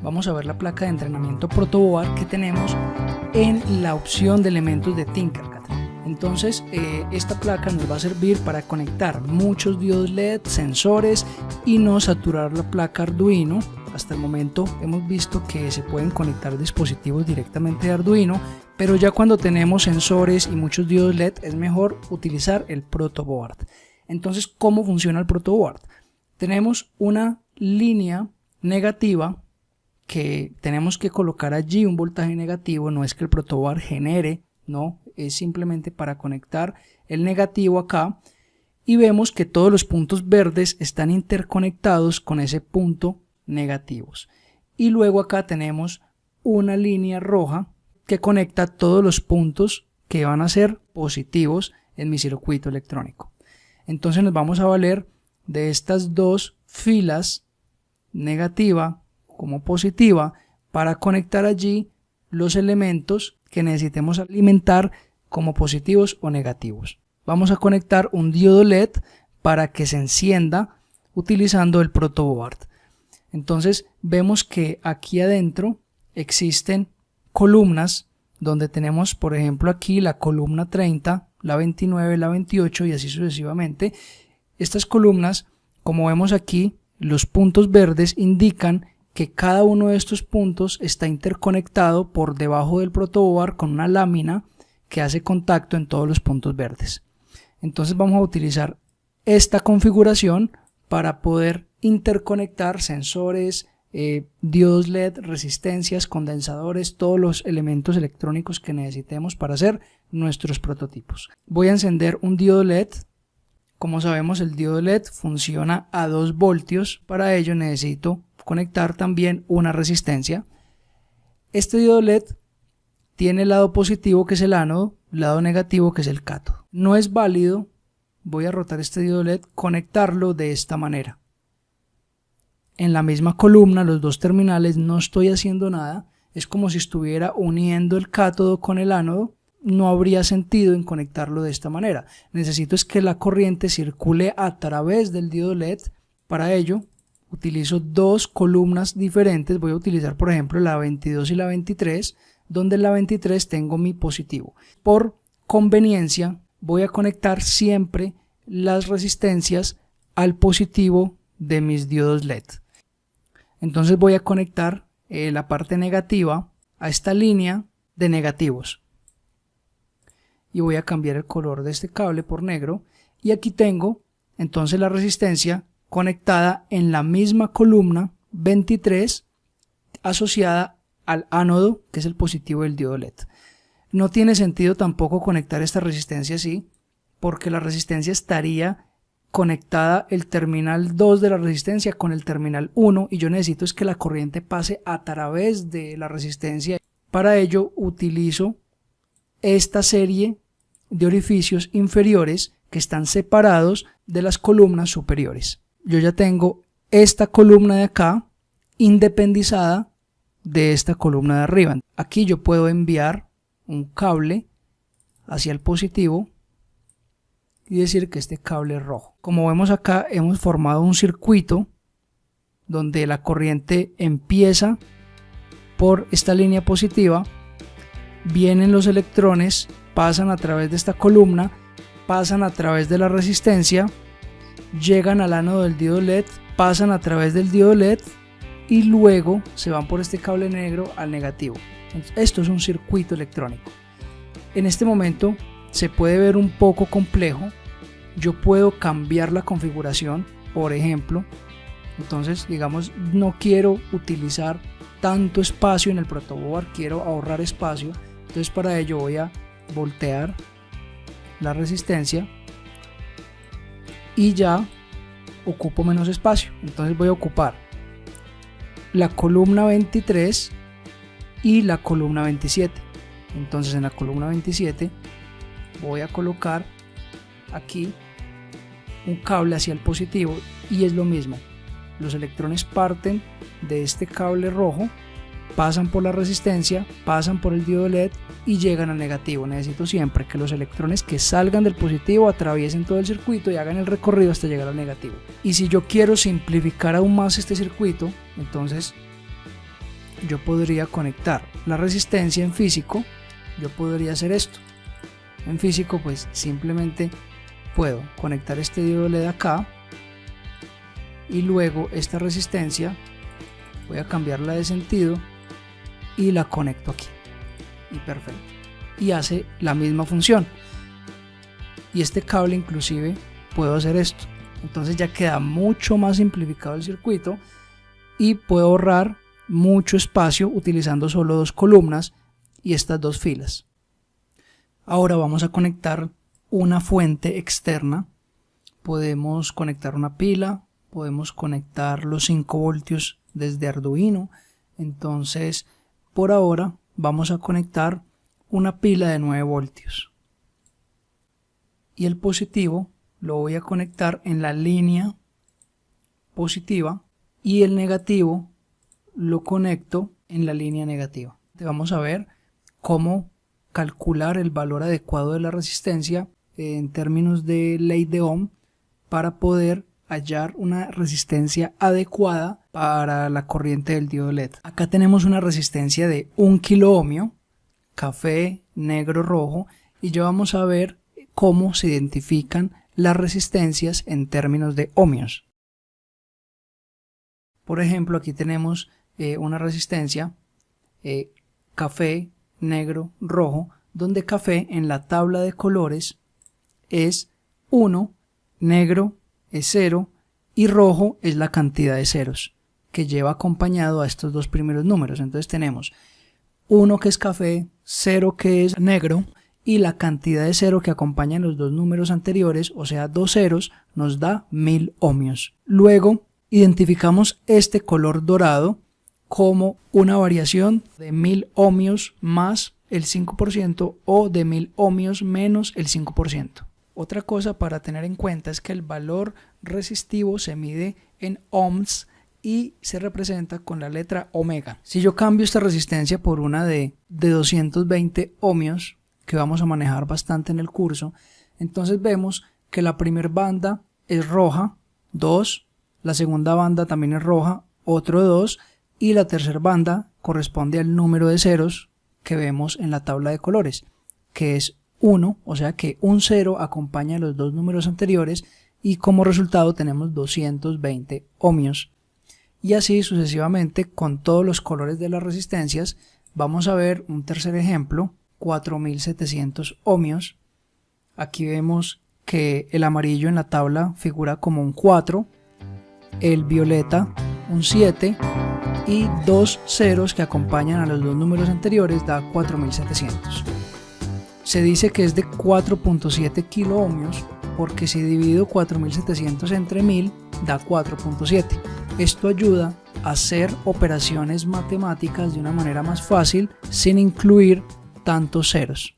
vamos a ver la placa de entrenamiento protoboard que tenemos en la opción de elementos de Tinkercad. Entonces esta placa nos va a servir para conectar muchos diodos LED, sensores y no saturar la placa Arduino. Hasta el momento hemos visto que se pueden conectar dispositivos directamente de Arduino, pero ya cuando tenemos sensores y muchos diodos LED es mejor utilizar el protoboard. Entonces, ¿cómo funciona el protoboard? Tenemos una línea negativa que tenemos que colocar allí, un voltaje negativo. No es que el protoboard genere, no, es simplemente para conectar el negativo acá, y vemos que todos los puntos verdes están interconectados con ese punto negativos, y luego acá tenemos una línea roja que conecta todos los puntos que van a ser positivos en mi circuito electrónico. Entonces nos vamos a valer de estas dos filas, negativa como positiva, para conectar allí los elementos que necesitemos alimentar como positivos o negativos. Vamos a conectar un diodo LED para que se encienda utilizando el protoboard. Entonces vemos que aquí adentro existen columnas donde tenemos, por ejemplo, aquí la columna 30, la 29, la 28 y así sucesivamente. Estas columnas, como vemos aquí, los puntos verdes indican que cada uno de estos puntos está interconectado por debajo del protoboard con una lámina que hace contacto en todos los puntos verdes. Entonces vamos a utilizar esta configuración para poder interconectar sensores, diodos LED, resistencias, condensadores, todos los elementos electrónicos que necesitemos para hacer nuestros prototipos. Voy a encender un diodo LED. Como sabemos, el diodo LED funciona a 2 voltios. Para ello necesito conectar también una resistencia. Este diodo LED tiene el lado positivo, que es el ánodo, lado negativo, que es el cátodo. No es válido, voy a rotar este diodo LED, conectarlo de esta manera. En la misma columna, los dos terminales, no estoy haciendo nada, es como si estuviera uniendo el cátodo con el ánodo. No habría sentido en conectarlo de esta manera. Necesito es que la corriente circule a través del diodo LED. Para ello utilizo dos columnas diferentes. Voy a utilizar, por ejemplo, la 22 y la 23, donde en la 23 tengo mi positivo. Por conveniencia voy a conectar siempre las resistencias al positivo de mis diodos LED. Entonces voy a conectar la parte negativa a esta línea de negativos. Y voy a cambiar el color de este cable por negro, y aquí tengo entonces la resistencia conectada en la misma columna 23 asociada al ánodo, que es el positivo del diodo LED. No tiene sentido tampoco conectar esta resistencia así, porque la resistencia estaría conectada el terminal 2 de la resistencia con el terminal 1, y yo necesito es que la corriente pase a través de la resistencia. Para ello utilizo esta serie de orificios inferiores que están separados de las columnas superiores. Yo ya tengo esta columna de acá independizada de esta columna de arriba. Aquí yo puedo enviar un cable hacia el positivo y decir que este cable es rojo. Como vemos acá, hemos formado un circuito donde la corriente empieza por esta línea positiva, vienen los electrones, pasan a través de esta columna, pasan a través de la resistencia, llegan al ánodo del diodo LED, pasan a través del diodo LED y luego se van por este cable negro al negativo. Esto es un circuito electrónico. En este momento se puede ver un poco complejo. Yo puedo cambiar la configuración, por ejemplo. Entonces, digamos, no quiero utilizar tanto espacio en el protoboard, quiero ahorrar espacio. Entonces, para ello voy a voltear la resistencia y ya ocupo menos espacio. Entonces voy a ocupar la columna 23 y la columna 27. Entonces en la columna 27 voy a colocar aquí un cable hacia el positivo, y es lo mismo. Los electrones parten de este cable rojo, pasan por la resistencia, pasan por el diodo LED y llegan al negativo. Necesito siempre que los electrones que salgan del positivo atraviesen todo el circuito y hagan el recorrido hasta llegar al negativo. Y si yo quiero simplificar aún más este circuito, entonces yo podría conectar la resistencia en físico. Yo podría hacer esto. En físico pues simplemente puedo conectar este diodo LED acá y luego esta resistencia voy a cambiarla de sentido y la conecto aquí y perfecto, y hace la misma función. Y este cable inclusive puedo hacer esto, entonces ya queda mucho más simplificado el circuito y puedo ahorrar mucho espacio utilizando solo 2 columnas y estas 2 filas. Ahora vamos a conectar una fuente externa. Podemos conectar una pila, podemos conectar los 5 voltios desde Arduino. Entonces por ahora vamos a conectar una pila de 9 voltios y el positivo lo voy a conectar en la línea positiva y el negativo lo conecto en la línea negativa. Vamos a ver cómo calcular el valor adecuado de la resistencia en términos de ley de Ohm para poder hallar una resistencia adecuada para la corriente del diodo LED. Acá tenemos una resistencia de 1 kilo ohmio, café, negro, rojo, y ya vamos a ver cómo se identifican las resistencias en términos de ohmios. Por ejemplo, aquí tenemos una resistencia café, negro, rojo, donde café en la tabla de colores es 1, negro es 0 y rojo es la cantidad de ceros que lleva acompañado a estos 2 primeros números. Entonces tenemos 1 que es café, 0 que es negro y la cantidad de 0 que acompaña los 2 números anteriores, o sea 2 ceros, nos da 1000 ohmios. Luego identificamos este color dorado como una variación de 1000 ohmios más el 5% o de 1000 ohmios menos el 5%. Otra cosa para tener en cuenta es que el valor resistivo se mide en ohms y se representa con la letra omega. Si yo cambio esta resistencia por una de 220 ohmios, que vamos a manejar bastante en el curso, entonces vemos que la primera banda es roja, 2, la segunda banda también es roja, otro 2, y la tercera banda corresponde al número de ceros que vemos en la tabla de colores, que es 1, o sea que un 0 acompaña a los 2 números anteriores y como resultado tenemos 220 ohmios. Y así sucesivamente con todos los colores de las resistencias. Vamos a ver un tercer ejemplo, 4700 ohmios. Aquí vemos que el amarillo en la tabla figura como un 4, el violeta un 7 y 2 ceros que acompañan a los 2 números anteriores da 4700. Se dice que es de 4.7 kilo ohmios porque si divido 4700 entre 1000 da 4.7. Esto ayuda a hacer operaciones matemáticas de una manera más fácil sin incluir tantos ceros.